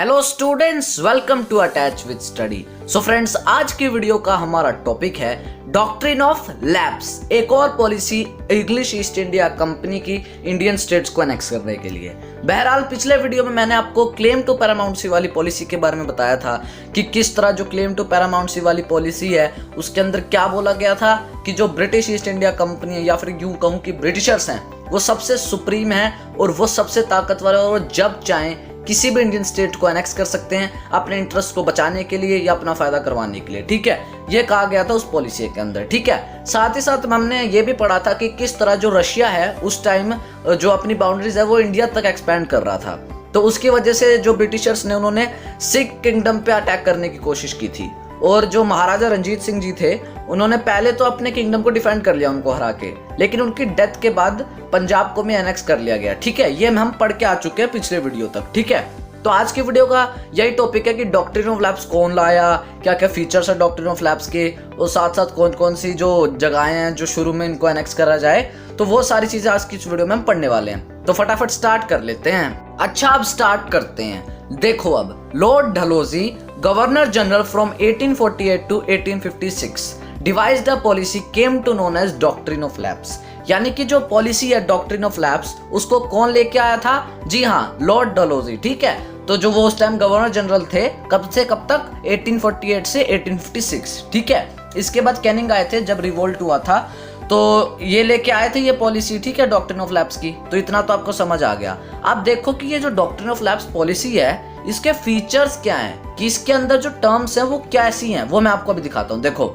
Hello students, welcome to attach with study. So friends, आज की video का हमारा टॉपिक है डॉक्ट्रिन ऑफ लैप्स, एक और policy English east India company की इंडियन स्टेट्स को एनेक्स करने के लिए। बहरहाल पिछले वीडियो में मैंने आपको क्लेम टू पैरामाउंटेंसी वाली पॉलिसी के बारे में बताया था कि किस तरह जो क्लेम टू पैरामाउंटेंसी वाली पॉलिसी है उसके अंदर क्या बोला गया था कि जो ब्रिटिश ईस्ट इंडिया कंपनी है या फिर यूं कहूं कि ब्रिटिशर्स हैं वो सबसे सुप्रीम है और वो सबसे ताकतवर है और वो जब चाहें किसी भी इंडियन स्टेट को एनेक्स कर सकते हैं अपने इंटरेस्ट को बचाने के लिए या अपना फायदा करवाने के लिए। ठीक है, ये कहा गया था उस पॉलिसी के अंदर। ठीक है, साथ ही साथ हमने ये भी पढ़ा था कि किस तरह जो रशिया है उस टाइम जो अपनी बाउंड्रीज है वो इंडिया तक एक्सपैंड कर रहा था, तो उसकी वजह से जो ब्रिटिशर्स ने उन्होंने सिख किंगडम पे अटैक करने की कोशिश की थी। और जो महाराजा रंजीत सिंह जी थे उन्होंने पहले तो अपने किंगडम को डिफेंड कर लिया उनको हरा के, लेकिन उनकी डेथ के बाद पंजाब को भी एनेक्स कर लिया गया। ठीक है, ये हम पढ़ के आ चुके हैं पिछले वीडियो तक। ठीक है, तो आज की वीडियो का यही टॉपिक है कि डॉक्ट्रिन ऑफ लैप्स कौन लाया, क्या क्या फीचर्स है डॉक्ट्रिन ऑफ लैप्स के, और साथ साथ कौन कौन सी जो जगहें हैं जो शुरू में इनको एनेक्स करा जाए, तो वो सारी चीजें आज की इस वीडियो में हम पढ़ने वाले हैं। तो फटाफट स्टार्ट कर लेते हैं। अच्छा, अब स्टार्ट करते हैं। देखो, अब Lord Dalhousie governor general from 1848 to 1856 devised a policy came to known as doctrine of lapse. यानी कि जो पॉलिसी है डॉक्ट्रिन ऑफ लैप्स उसको कौन लेके आया था? जी हाँ, लॉर्ड डलहौजी। ठीक है, तो जो वो उस टाइम गवर्नर जनरल थे, कब से कब तक? 1848 से 1856। ठीक है, इसके बाद कैनिंग आए थे जब रिवोल्ट हुआ था, तो ये लेके आए थे ये पॉलिसी। ठीक है, डॉक्ट्रिन ऑफ लैप्स की। तो इतना तो आपको समझ आ गया। अब देखो कि ये जो डॉक्ट्रिन ऑफ लैप्स पॉलिसी है इसके फीचर्स क्या हैं, कि इसके अंदर जो टर्म्स हैं वो कैसी हैं, वो मैं आपको अभी दिखाता हूं। देखो,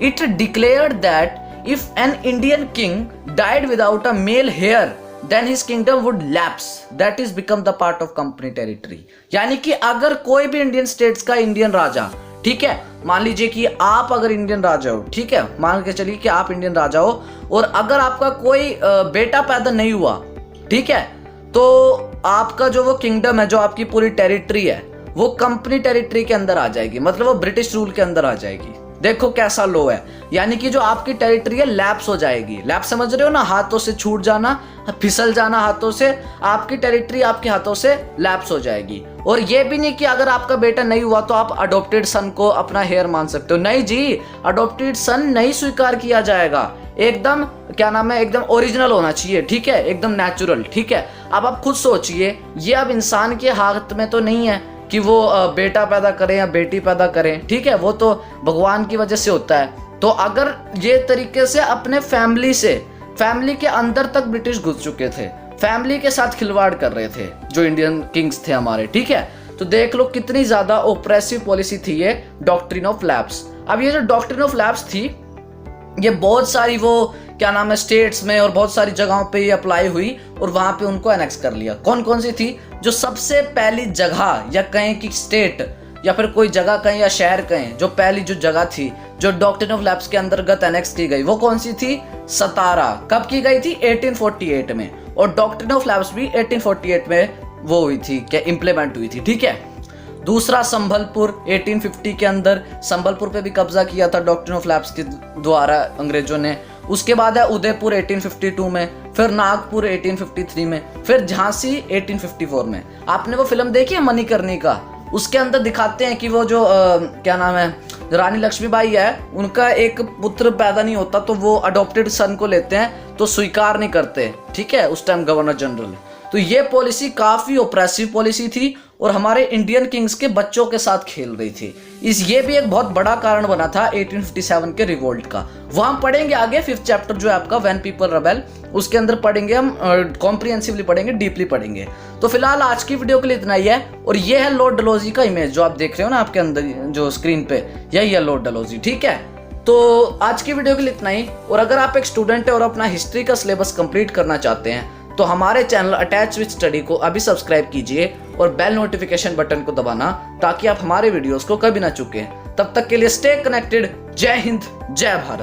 it declared that if an Indian king died without a male heir then his kingdom would lapse, that is become the part of company territory। यानी कि अगर कोई भी इंडियन स्टेट्स का इंडियन राजा, ठीक है, मान लीजिए कि आप अगर इंडियन राजा हो, ठीक है, मान के चलिए कि आप इंडियन राजा हो और अगर आपका कोई बेटा पैदा नहीं हुआ, ठीक है, तो आपका जो वो किंगडम है, जो आपकी पूरी टेरिटरी है, वो कंपनी टेरिटरी के अंदर आ जाएगी, मतलब वो ब्रिटिश रूल के अंदर आ जाएगी। देखो कैसा लो है, यानी कि जो आपकी टेरिटरी है लैप्स हो जाएगी। लैप्स समझ रहे हो ना, हाथों से छूट जाना, फिसल जाना हाथों से, आपकी टेरिटरी आपके हाथों से लैप्स हो जाएगी। और ये भी नहीं कि अगर आपका बेटा नहीं हुआ तो आप अडॉप्टेड सन को अपना हेयर मान सकते हो। नहीं जी, अडॉप्टेड सन नहीं स्वीकार किया जाएगा। एकदम क्या नाम है, एकदम ओरिजिनल होना चाहिए। ठीक है, एकदम नेचुरल। ठीक है, अब आप खुद सोचिए, ये अब इंसान के हाथ में तो नहीं है कि वो बेटा पैदा करें या बेटी पैदा करें। ठीक है, वो तो भगवान की वजह से होता है। तो अगर ये तरीके से अपने फैमिली के अंदर तक ब्रिटिश घुस चुके थे, फैमिली के साथ खिलवाड़ कर रहे थे जो इंडियन किंग्स थे हमारे। ठीक है, तो देख लो कितनी ज्यादा ओप्रेसिव पॉलिसी थी ये डॉक्ट्रिन ऑफ लैप्स। अब ये जो डॉक्ट्रिन ऑफ लैप्स थी ये बहुत सारी वो क्या नाम है स्टेट्स में और बहुत सारी जगहों पे ये अप्लाई हुई और वहां पे उनको एनेक्स कर लिया। कौन कौन सी थी? जो सबसे पहली जगह या कहें कि स्टेट या फिर कोई जगह कहें या शहर कहें, जो पहली जो जगह थी जो डॉक्ट्रिन ऑफ लैप्स के अंतर्गत एनेक्स की गई, वो कौन सी थी? सतारा। कब की गई थी? 1848 में। और डॉक्ट्रिन ऑफ लैप्स भी 1848 में वो हुई थी, क्या इम्प्लीमेंट हुई थी। ठीक है, दूसरा संबलपुर 1850 के अंदर, संबलपुर पे भी कब्जा किया था डॉक्ट्रिन ऑफ लैप्स के द्वारा अंग्रेजों ने। उसके बाद है उदयपुर 1852 में, फिर नागपुर 1853 में, फिर झांसी 1854 में। आपने वो फिल्म देखी है मणिकर्णिका? उसके अंदर दिखाते हैं कि वो जो क्या नाम है रानी लक्ष्मीबाई है, उनका एक पुत्र पैदा नहीं होता तो वो अडॉप्टेड सन को लेते हैं, तो स्वीकार नहीं करते। ठीक है, उस टाइम गवर्नर जनरल। तो ये पॉलिसी काफी ओप्रेसिव पॉलिसी थी और हमारे इंडियन किंग्स के बच्चों के साथ खेल रही थी। ये भी एक बहुत बड़ा कारण बना था 1857 के रिवोल्ट का। वो हम पढ़ेंगे आगे 5th चैप्टर जो है आपका व्हेन पीपल रेबेल, उसके अंदर पढ़ेंगे हम, कॉम्प्रिहेंसिवली पढ़ेंगे, डीपली पढ़ेंगे। तो फिलहाल आज की वीडियो के लिए इतना ही है। और ये है लॉर्ड डलहौजी का इमेज जो आप देख रहे हो ना आपके अंदर जो स्क्रीन पे, यही है लॉर्ड डलहौजी। ठीक है, तो आज की वीडियो के लिए इतना ही। और अगर आप एक स्टूडेंट है और अपना हिस्ट्री का सिलेबस कंप्लीट करना चाहते हैं तो हमारे चैनल अटैच विद स्टडी को अभी सब्सक्राइब कीजिए और बेल नोटिफिकेशन बटन को दबाना ताकि आप हमारे वीडियोस को कभी ना चूकें। तब तक के लिए स्टे कनेक्टेड। जय हिंद, जय भारत।